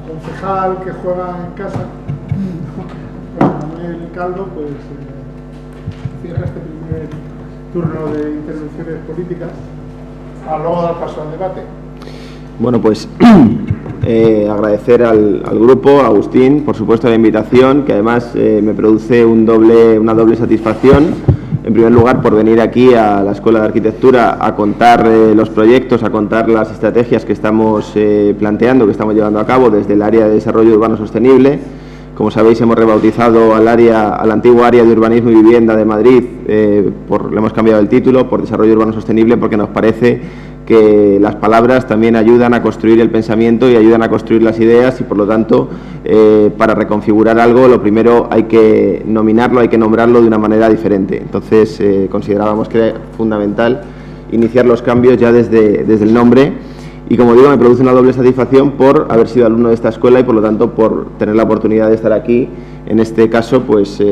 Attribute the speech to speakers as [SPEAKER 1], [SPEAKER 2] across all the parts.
[SPEAKER 1] concejal que juega en casa, Juan Manuel Caldo, pues cierra este primer turno de intervenciones políticas. Luego dar paso al debate.
[SPEAKER 2] Bueno, pues agradecer al grupo, a Agustín, por supuesto, la invitación, que además me produce una doble satisfacción. En primer lugar, por venir aquí a la Escuela de Arquitectura a contar los proyectos, a contar las estrategias que estamos planteando, que estamos llevando a cabo desde el área de desarrollo urbano sostenible. Como sabéis, hemos rebautizado al antiguo área de urbanismo y vivienda de Madrid, le hemos cambiado el título por desarrollo urbano sostenible, porque nos parece que las palabras también ayudan a construir el pensamiento y ayudan a construir las ideas, y por lo tanto, para reconfigurar algo, lo primero hay que nominarlo, hay que nombrarlo de una manera diferente. Entonces, considerábamos que era fundamental iniciar los cambios ya desde el nombre. Y como digo, me produce una doble satisfacción por haber sido alumno de esta escuela y por lo tanto por tener la oportunidad de estar aquí, en este caso pues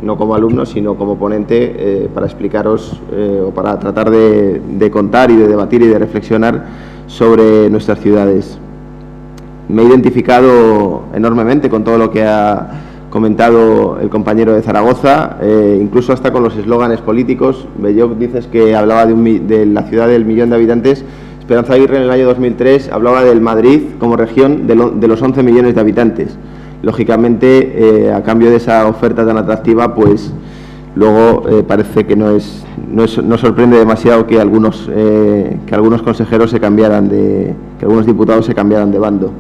[SPEAKER 2] no como alumno sino como ponente, para explicaros o para tratar de contar y de debatir y de reflexionar sobre nuestras ciudades. Me he identificado enormemente con todo lo que ha comentado el compañero de Zaragoza, incluso hasta con los eslóganes políticos. Belloc dices que hablaba de la ciudad del millón de habitantes. Esperanza Aguirre en el año 2003 hablaba del Madrid como región de los 11 millones de habitantes. Lógicamente, a cambio de esa oferta tan atractiva, pues luego parece que no sorprende demasiado que algunos consejeros que algunos diputados se cambiaran de bando.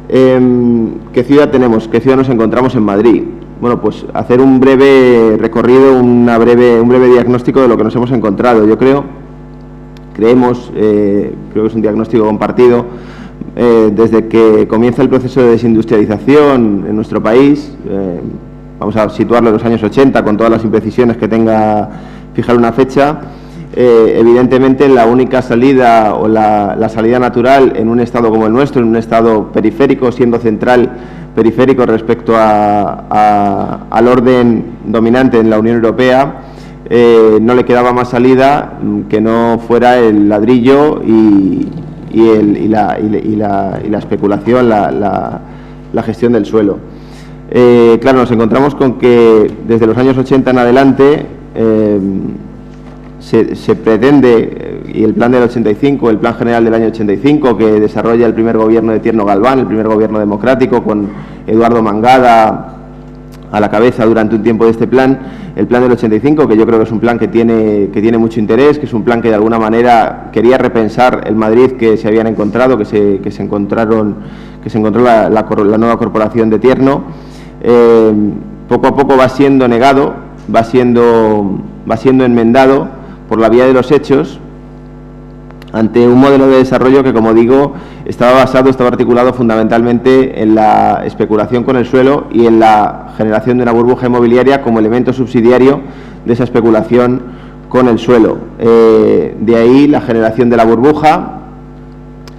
[SPEAKER 2] ¿Qué ciudad tenemos? ¿Qué ciudad nos encontramos en Madrid? Bueno, pues hacer un breve recorrido, un breve diagnóstico de lo que nos hemos encontrado. Creo que es un diagnóstico compartido, desde que comienza el proceso de desindustrialización en nuestro país. Vamos a situarlo en los años 80, con todas las imprecisiones que tenga fijar una fecha. Evidentemente, la única salida o la salida natural en un estado como el nuestro, en un estado periférico, siendo central periférico respecto al orden dominante en la Unión Europea, no le quedaba más salida que no fuera el ladrillo y la especulación, la gestión del suelo. Claro, nos encontramos con que desde los años 80 en adelante se pretende, y el plan del 85, el plan general del año 85, que desarrolla el primer gobierno de Tierno Galván, el primer gobierno democrático, con Eduardo Mangada a la cabeza durante un tiempo de este plan, el plan del 85, que yo creo que es un plan que tiene mucho interés, que es un plan que de alguna manera quería repensar el Madrid que se habían encontrado, que se encontró la nueva corporación de Tierno. Poco a poco va siendo negado, va siendo enmendado por la vía de los hechos, ante un modelo de desarrollo que, como digo, estaba articulado fundamentalmente en la especulación con el suelo y en la generación de una burbuja inmobiliaria como elemento subsidiario de esa especulación con el suelo. De ahí la generación de la burbuja,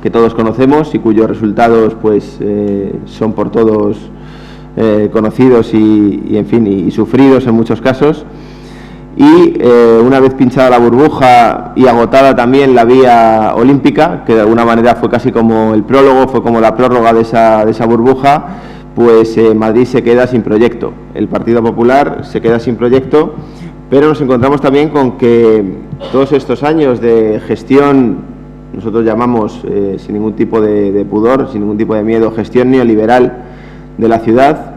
[SPEAKER 2] que todos conocemos y cuyos resultados pues son por todos conocidos y sufridos en muchos casos. Y una vez pinchada la burbuja y agotada también la vía olímpica, que de alguna manera fue casi como el prólogo, fue como la prórroga de esa burbuja, pues Madrid se queda sin proyecto. El Partido Popular se queda sin proyecto, pero nos encontramos también con que todos estos años de gestión, nosotros llamamos sin ningún tipo de pudor, sin ningún tipo de miedo, gestión neoliberal de la ciudad,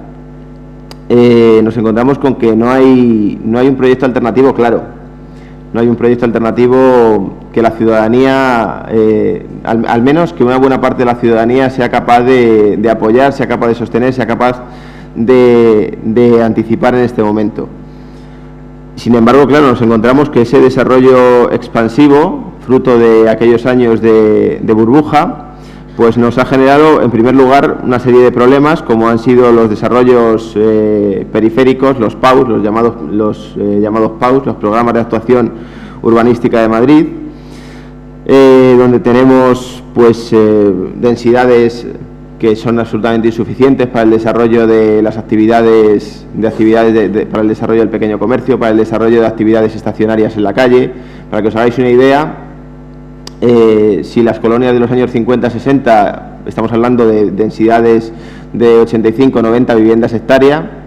[SPEAKER 2] nos encontramos con que no hay un proyecto alternativo claro. No hay un proyecto alternativo que la ciudadanía, al menos que una buena parte de la ciudadanía sea capaz de apoyar, sea capaz de sostener, sea capaz de anticipar en este momento. Sin embargo, claro, nos encontramos que ese desarrollo expansivo, fruto de aquellos años de burbuja, pues nos ha generado, en primer lugar, una serie de problemas, como han sido los desarrollos periféricos, los PAUs, los llamados PAUs, los Programas de Actuación Urbanística de Madrid, donde tenemos pues densidades que son absolutamente insuficientes para el desarrollo de las actividades, para el desarrollo del pequeño comercio, para el desarrollo de actividades estacionarias en la calle. Para que os hagáis una idea, si las colonias de los años 50-60 estamos hablando de densidades de 85-90 viviendas hectárea,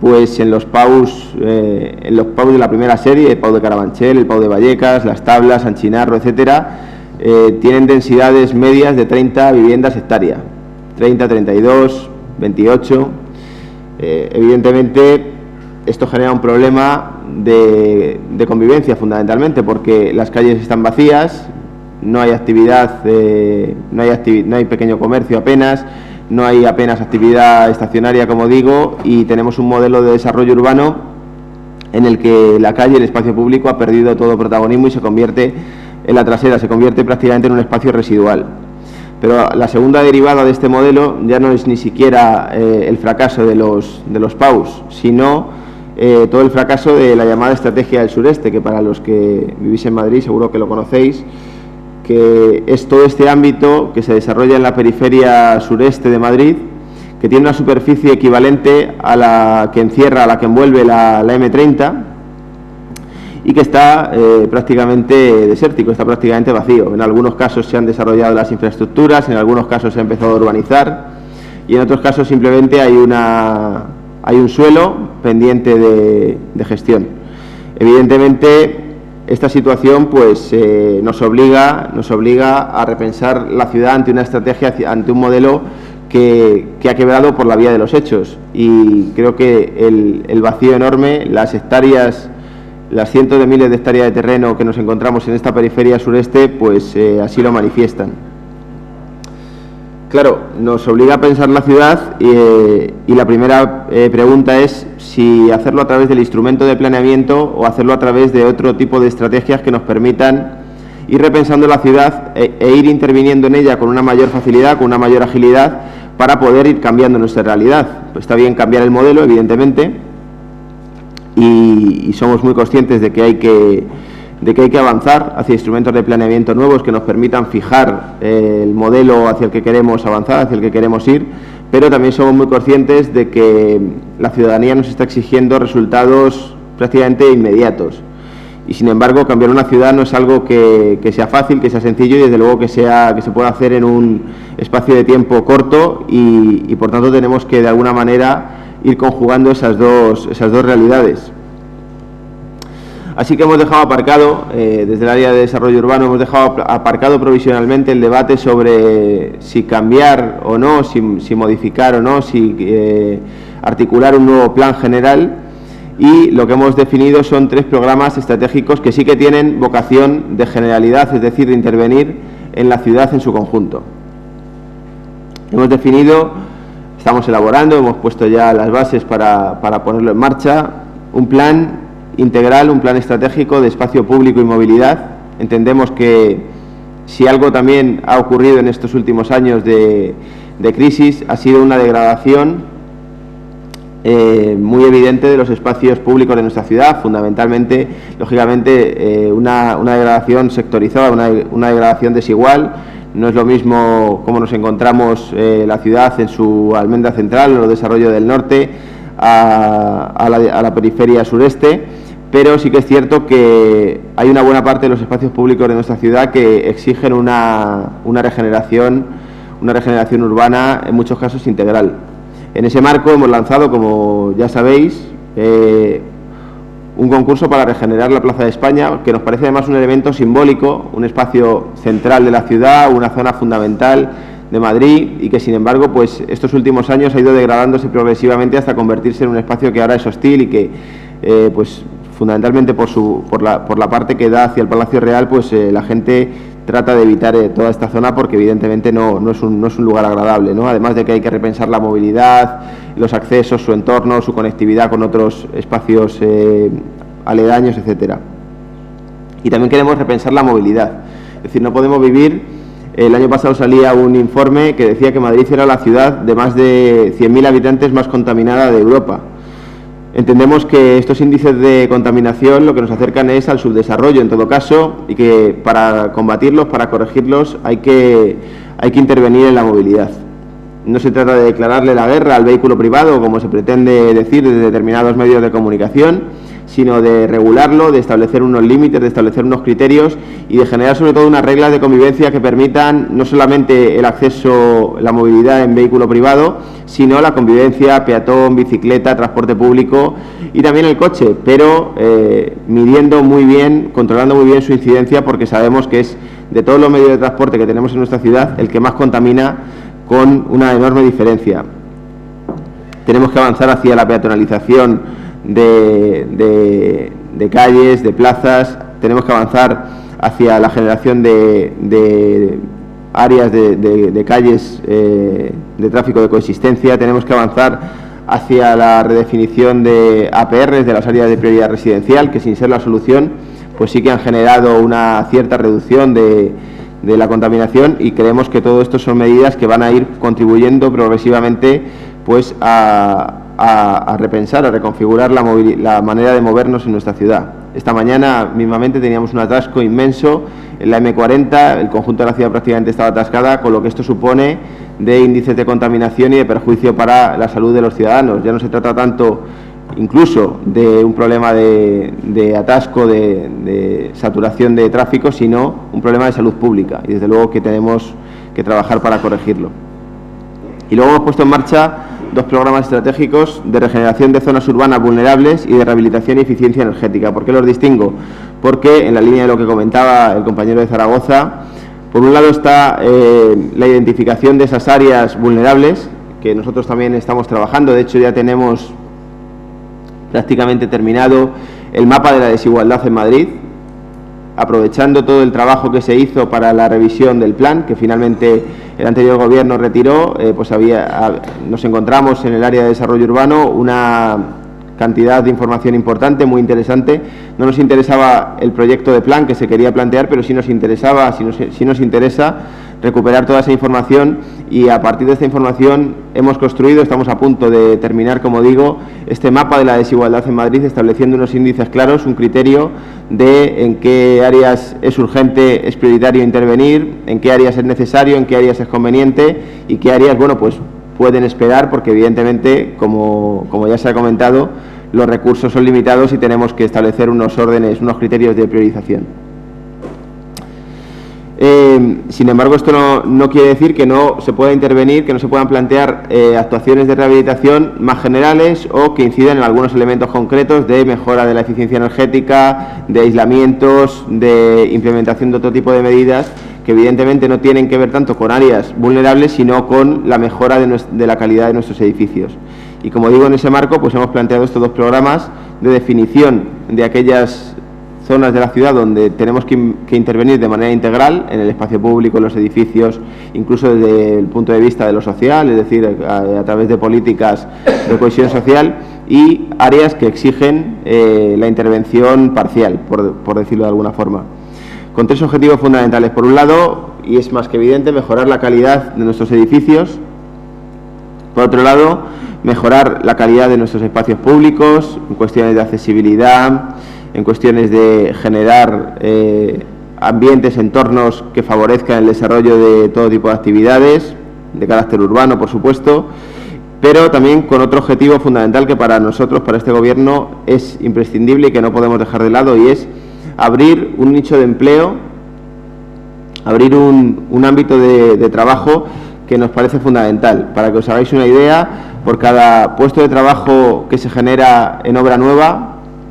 [SPEAKER 2] pues en los PAUs de la primera serie, el PAU de Carabanchel, el PAU de Vallecas, Las Tablas, San Chinarro, etcétera, tienen densidades medias de 30 viviendas hectárea, 30, 32, 28. Evidentemente, esto genera un problema de convivencia fundamentalmente, porque las calles están vacías, no hay actividad, no hay pequeño comercio apenas, no hay apenas actividad estacionaria, como digo, y tenemos un modelo de desarrollo urbano en el que la calle, el espacio público, ha perdido todo protagonismo y se convierte en la trasera, se convierte prácticamente en un espacio residual. Pero la segunda derivada de este modelo ya no es ni siquiera el fracaso de los PAUs, sino todo el fracaso de la llamada estrategia del sureste, que para los que vivís en Madrid seguro que lo conocéis, que es todo este ámbito que se desarrolla en la periferia sureste de Madrid, que tiene una superficie equivalente a la que encierra, a la que envuelve la M30, y que está prácticamente desértico, está prácticamente vacío. En algunos casos se han desarrollado las infraestructuras, en algunos casos se ha empezado a urbanizar y en otros casos simplemente hay un suelo pendiente de gestión. Evidentemente, esta situación pues nos obliga a repensar la ciudad ante una estrategia, ante un modelo que ha quebrado por la vía de los hechos, y creo que el vacío enorme, las hectáreas, las cientos de miles de hectáreas de terreno que nos encontramos en esta periferia sureste, pues así lo manifiestan. Claro, nos obliga a pensar la ciudad y la primera pregunta es si hacerlo a través del instrumento de planeamiento o hacerlo a través de otro tipo de estrategias que nos permitan ir repensando la ciudad e ir interviniendo en ella con una mayor facilidad, con una mayor agilidad, para poder ir cambiando nuestra realidad. Pues está bien cambiar el modelo, evidentemente, y somos muy conscientes de que hay que avanzar hacia instrumentos de planeamiento nuevos que nos permitan fijar el modelo hacia el que queremos avanzar, hacia el que queremos ir, pero también somos muy conscientes de que la ciudadanía nos está exigiendo resultados prácticamente inmediatos. Y sin embargo, cambiar una ciudad no es algo que sea fácil, que sea sencillo, y desde luego que se pueda hacer en un espacio de tiempo corto, y por tanto tenemos que de alguna manera ir conjugando esas dos realidades. Así que hemos dejado aparcado, desde el área de desarrollo urbano, hemos dejado aparcado provisionalmente el debate sobre si cambiar o no, si modificar o no, si articular un nuevo plan general, y lo que hemos definido son 3 programas estratégicos que sí que tienen vocación de generalidad, es decir, de intervenir en la ciudad en su conjunto. Hemos definido, estamos elaborando, hemos puesto ya las bases para ponerlo en marcha, un plan integral, un plan estratégico de espacio público y movilidad. Entendemos que si algo también ha ocurrido en estos últimos años de crisis, ha sido una degradación muy evidente de los espacios públicos de nuestra ciudad, fundamentalmente, lógicamente, una degradación sectorizada, una degradación desigual. No es lo mismo cómo nos encontramos la ciudad en su almendra central, en el desarrollo del norte, a la periferia sureste, pero sí que es cierto que hay una buena parte de los espacios públicos de nuestra ciudad que exigen una regeneración urbana, en muchos casos integral. En ese marco hemos lanzado, como ya sabéis, un concurso para regenerar la Plaza de España, que nos parece además un elemento simbólico, un espacio central de la ciudad, una zona fundamental de Madrid, y que sin embargo pues estos últimos años ha ido degradándose progresivamente hasta convertirse en un espacio que ahora es hostil y que pues fundamentalmente por la parte que da hacia el Palacio Real, pues la gente trata de evitar toda esta zona, porque evidentemente no es un lugar agradable, ¿no? Además de que hay que repensar la movilidad, los accesos, su entorno, su conectividad con otros espacios aledaños, etcétera. Y también queremos repensar la movilidad, es decir, no podemos vivir. El año pasado salía un informe que decía que Madrid era la ciudad de más de 100.000 habitantes más contaminada de Europa. Entendemos que estos índices de contaminación lo que nos acercan es al subdesarrollo, en todo caso, y que para combatirlos, para corregirlos, hay que intervenir en la movilidad. No se trata de declararle la guerra al vehículo privado, como se pretende decir desde determinados medios de comunicación, sino de regularlo, de establecer unos límites, de establecer unos criterios y de generar sobre todo unas reglas de convivencia que permitan no solamente el acceso, la movilidad en vehículo privado, sino la convivencia peatón, bicicleta, transporte público y también el coche, pero midiendo muy bien, controlando muy bien su incidencia, porque sabemos que es de todos los medios de transporte que tenemos en nuestra ciudad el que más contamina, con una enorme diferencia. Tenemos que avanzar hacia la peatonalización de calles, de plazas, tenemos que avanzar hacia la generación de áreas de calles de tráfico de coexistencia, tenemos que avanzar hacia la redefinición de APRs, de las áreas de prioridad residencial, que sin ser la solución, pues sí que han generado una cierta reducción de la contaminación, y creemos que todo esto son medidas que van a ir contribuyendo progresivamente pues a repensar, a reconfigurar la manera de movernos en nuestra ciudad. Esta mañana mismamente teníamos un atasco inmenso en la M40, el conjunto de la ciudad prácticamente estaba atascada, con lo que esto supone de índices de contaminación y de perjuicio para la salud de los ciudadanos. Ya no se trata tanto incluso de un problema de atasco, de saturación de tráfico, sino un problema de salud pública, y desde luego que tenemos que trabajar para corregirlo. Y luego hemos puesto en marcha 2 programas estratégicos de regeneración de zonas urbanas vulnerables y de rehabilitación y eficiencia energética. ¿Por qué los distingo? Porque, en la línea de lo que comentaba el compañero de Zaragoza, por un lado está la identificación de esas áreas vulnerables, que nosotros también estamos trabajando. De hecho, ya tenemos prácticamente terminado el mapa de la desigualdad en Madrid, aprovechando todo el trabajo que se hizo para la revisión del plan, que finalmente el anterior gobierno retiró. Nos encontramos en el área de desarrollo urbano una cantidad de información importante, muy interesante. No nos interesaba el proyecto de plan que se quería plantear, pero sí nos interesaba, sí nos interesa recuperar toda esa información, y a partir de esta información hemos construido, estamos a punto de terminar, como digo, este mapa de la desigualdad en Madrid, estableciendo unos índices claros, un criterio de en qué áreas es urgente, es prioritario intervenir, en qué áreas es necesario, en qué áreas es conveniente y qué áreas, bueno, pues pueden esperar, porque evidentemente, como ya se ha comentado, los recursos son limitados y tenemos que establecer unos órdenes, unos criterios de priorización. Sin embargo, esto no quiere decir que no se pueda intervenir, que no se puedan plantear actuaciones de rehabilitación más generales o que incidan en algunos elementos concretos de mejora de la eficiencia energética, de aislamientos, de implementación de otro tipo de medidas que evidentemente no tienen que ver tanto con áreas vulnerables, sino con la mejora de la calidad de nuestros edificios. Y como digo, en ese marco pues hemos planteado estos 2 programas de definición de aquellas zonas de la ciudad donde tenemos que intervenir de manera integral en el espacio público, en los edificios, incluso desde el punto de vista de lo social, es decir, a través de políticas de cohesión social, y áreas que exigen la intervención parcial, por decirlo de alguna forma, con 3 objetivos fundamentales. Por un lado, y es más que evidente, mejorar la calidad de nuestros edificios. Por otro lado, mejorar la calidad de nuestros espacios públicos, en cuestiones de accesibilidad, en cuestiones de generar ambientes, entornos que favorezcan el desarrollo de todo tipo de actividades, de carácter urbano, por supuesto, pero también con otro objetivo fundamental que para nosotros, para este Gobierno, es imprescindible y que no podemos dejar de lado, y es abrir un nicho de empleo, abrir un ámbito de trabajo que nos parece fundamental. Para que os hagáis una idea, por cada puesto de trabajo que se genera en obra nueva,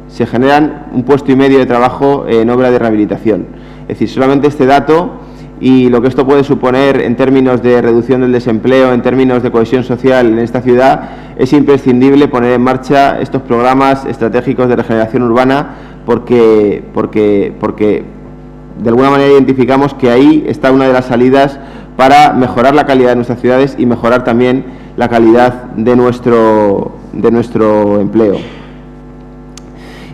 [SPEAKER 2] se generan 1,5 puestos de trabajo en obra de rehabilitación. Es decir, solamente este dato y lo que esto puede suponer en términos de reducción del desempleo, en términos de cohesión social en esta ciudad, es imprescindible poner en marcha estos programas estratégicos de regeneración urbana, porque de alguna manera identificamos que ahí está una de las salidas para mejorar la calidad de nuestras ciudades y mejorar también la calidad de nuestro empleo.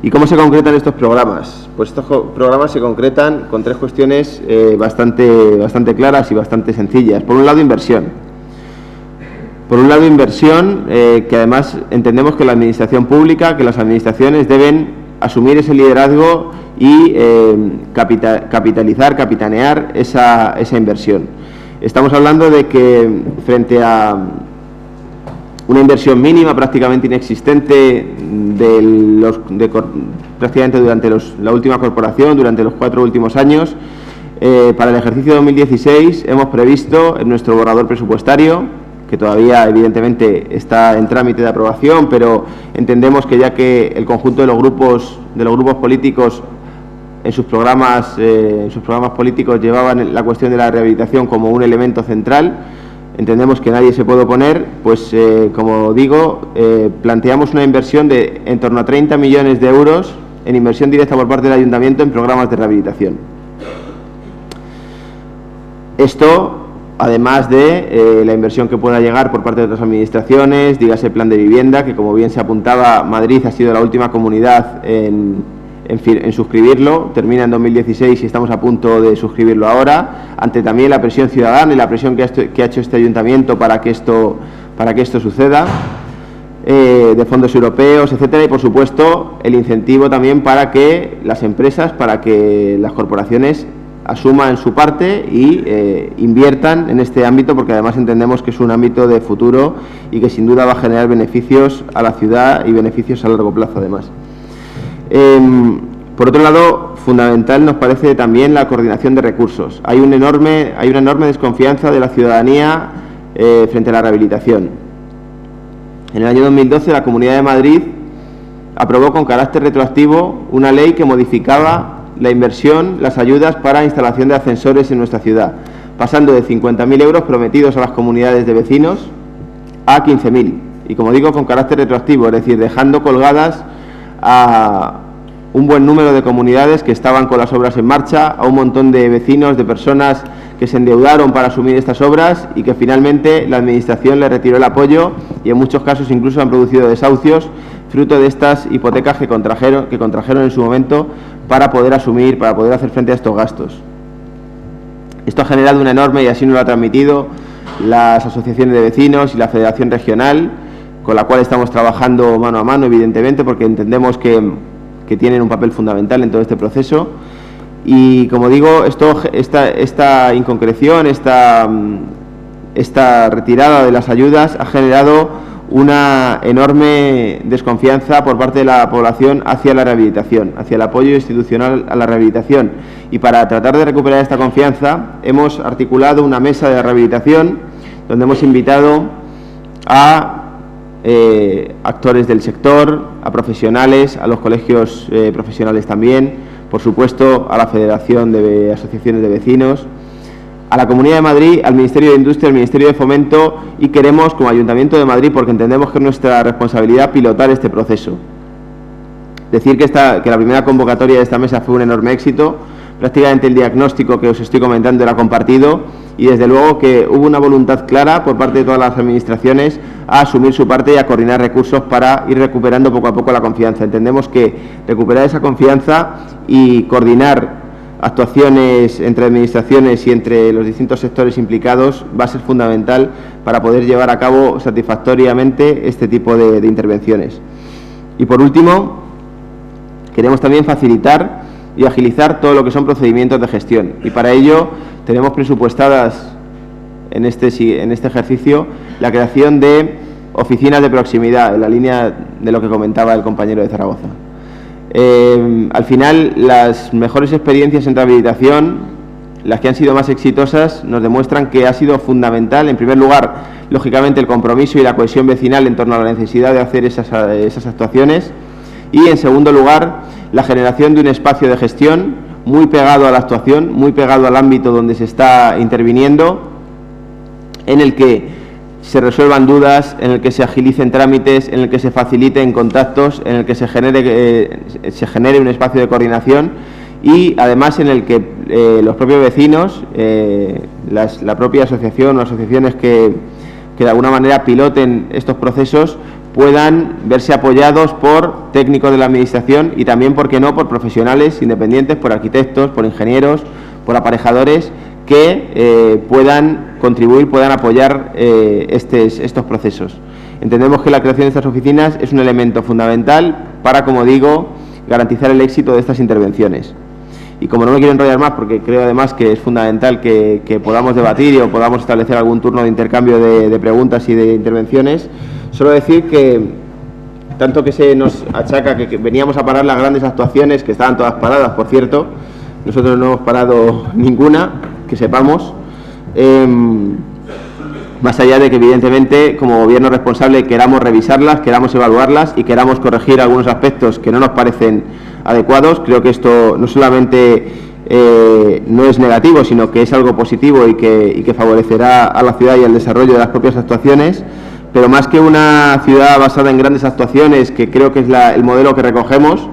[SPEAKER 2] ¿Y cómo se concretan estos programas? Pues estos programas se concretan con 3 cuestiones bastante claras y bastante sencillas. Por un lado, inversión. Que además entendemos que la administración pública, que las administraciones deben asumir ese liderazgo y capitanear esa inversión. Estamos hablando de que frente a una inversión mínima, prácticamente inexistente, prácticamente durante la última corporación, durante los 4 últimos años. Para el ejercicio 2016 hemos previsto en nuestro borrador presupuestario, que todavía evidentemente está en trámite de aprobación, pero entendemos que ya que el conjunto de los grupos políticos en sus programas políticos llevaban la cuestión de la rehabilitación como un elemento central, entendemos que nadie se puede oponer, pues como digo, planteamos una inversión de en torno a 30 millones de euros en inversión directa por parte del Ayuntamiento en programas de rehabilitación. Esto, además de la inversión que pueda llegar por parte de otras administraciones, dígase el plan de vivienda, que como bien se apuntaba, Madrid ha sido la última comunidad en suscribirlo, termina en 2016 y estamos a punto de suscribirlo ahora, ante también la presión ciudadana y la presión que ha hecho este ayuntamiento para que esto suceda, de fondos europeos, etcétera, y por supuesto el incentivo también para que las empresas, para que las corporaciones asuman su parte y inviertan en este ámbito, porque además entendemos que es un ámbito de futuro y que sin duda va a generar beneficios a la ciudad y beneficios a largo plazo además. Por otro lado, fundamental nos parece también la coordinación de recursos. Hay una enorme desconfianza de la ciudadanía frente a la rehabilitación. En el año 2012 la Comunidad de Madrid aprobó con carácter retroactivo una ley que modificaba la inversión, las ayudas para instalación de ascensores en nuestra ciudad, pasando de 50.000 euros prometidos a las comunidades de vecinos a 15.000. Y como digo, con carácter retroactivo, es decir, dejando colgadas a un buen número de comunidades que estaban con las obras en marcha, a un montón de vecinos, de personas que se endeudaron para asumir estas obras y que finalmente la Administración le retiró el apoyo y en muchos casos incluso han producido desahucios fruto de estas hipotecas que contrajeron en su momento para poder hacer frente a estos gastos. Esto ha generado una enorme, y así nos lo ha transmitido las asociaciones de vecinos y la Federación Regional, con la cual estamos trabajando mano a mano, evidentemente, porque entendemos que tienen un papel fundamental en todo este proceso. Y, como digo, esta inconcreción, esta retirada de las ayudas ha generado una enorme desconfianza por parte de la población hacia la rehabilitación, hacia el apoyo institucional a la rehabilitación. Y para tratar de recuperar esta confianza hemos articulado una mesa de rehabilitación donde hemos invitado a actores del sector, a profesionales, a los colegios profesionales también, por supuesto a la Federación de Asociaciones de Vecinos, a la Comunidad de Madrid, al Ministerio de Industria, al Ministerio de Fomento, y queremos, como Ayuntamiento de Madrid, porque entendemos que es nuestra responsabilidad pilotar este proceso. Decir que la primera convocatoria de esta mesa fue un enorme éxito, prácticamente el diagnóstico que os estoy comentando era compartido y desde luego que hubo una voluntad clara por parte de todas las administraciones a asumir su parte y a coordinar recursos para ir recuperando poco a poco la confianza. Entendemos que recuperar esa confianza y coordinar actuaciones entre administraciones y entre los distintos sectores implicados va a ser fundamental para poder llevar a cabo satisfactoriamente este tipo de intervenciones. Y por último, queremos también facilitar y agilizar todo lo que son procedimientos de gestión y para ello tenemos presupuestadas en este ejercicio la creación de oficinas de proximidad en la línea de lo que comentaba el compañero de Zaragoza. Al final, las mejores experiencias en rehabilitación, las que han sido más exitosas, nos demuestran que ha sido fundamental, en primer lugar, lógicamente, el compromiso y la cohesión vecinal en torno a la necesidad de hacer esas actuaciones y, en segundo lugar, la generación de un espacio de gestión muy pegado a la actuación, muy pegado al ámbito donde se está interviniendo, en el que se resuelvan dudas, en el que se agilicen trámites, en el que se faciliten contactos, en el que se genere un espacio de coordinación y además en el que los propios vecinos, la propia asociación o asociaciones que de alguna manera piloten estos procesos puedan verse apoyados por técnicos de la Administración y también, ¿por qué no?, por profesionales independientes, por arquitectos, por ingenieros, por aparejadores que puedan contribuir, puedan apoyar estos procesos. Entendemos que la creación de estas oficinas es un elemento fundamental para, como digo, garantizar el éxito de estas intervenciones. Y como no me quiero enrollar más, porque creo además que es fundamental que podamos debatir o podamos establecer algún turno de intercambio de preguntas y de intervenciones, Solo decir que, tanto que se nos achaca que veníamos a parar las grandes actuaciones, que estaban todas paradas, por cierto, nosotros no hemos parado ninguna, que sepamos, más allá de que evidentemente como gobierno responsable queramos revisarlas, queramos evaluarlas y queramos corregir algunos aspectos que no nos parecen adecuados. Creo que esto no solamente no es negativo, sino que es algo positivo y que favorecerá a la ciudad y al desarrollo de las propias actuaciones. Pero más que una ciudad basada en grandes actuaciones, que creo que es el modelo que recogemos,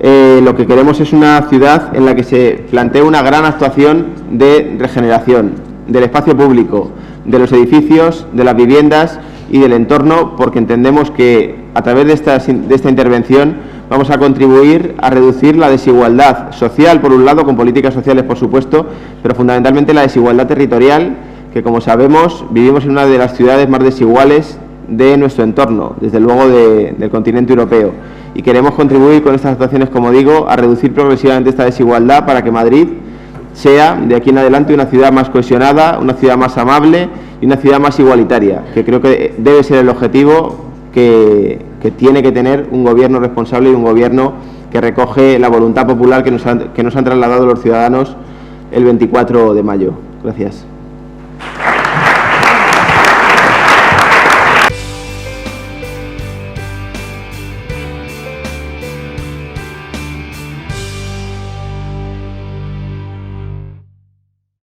[SPEAKER 2] lo que queremos es una ciudad en la que se plantee una gran actuación de regeneración del espacio público, de los edificios, de las viviendas y del entorno, porque entendemos que a través de esta intervención vamos a contribuir a reducir la desigualdad social, por un lado, con políticas sociales, por supuesto, pero fundamentalmente la desigualdad territorial, que como sabemos vivimos en una de las ciudades más desiguales de nuestro entorno, desde luego del continente europeo, y queremos contribuir con estas actuaciones, como digo, a reducir progresivamente esta desigualdad para que Madrid sea de aquí en adelante una ciudad más cohesionada, una ciudad más amable y una ciudad más igualitaria, que creo que debe ser el objetivo que tiene que tener un gobierno responsable y un gobierno que recoge la voluntad popular que nos han trasladado los ciudadanos el 24 de mayo. Gracias.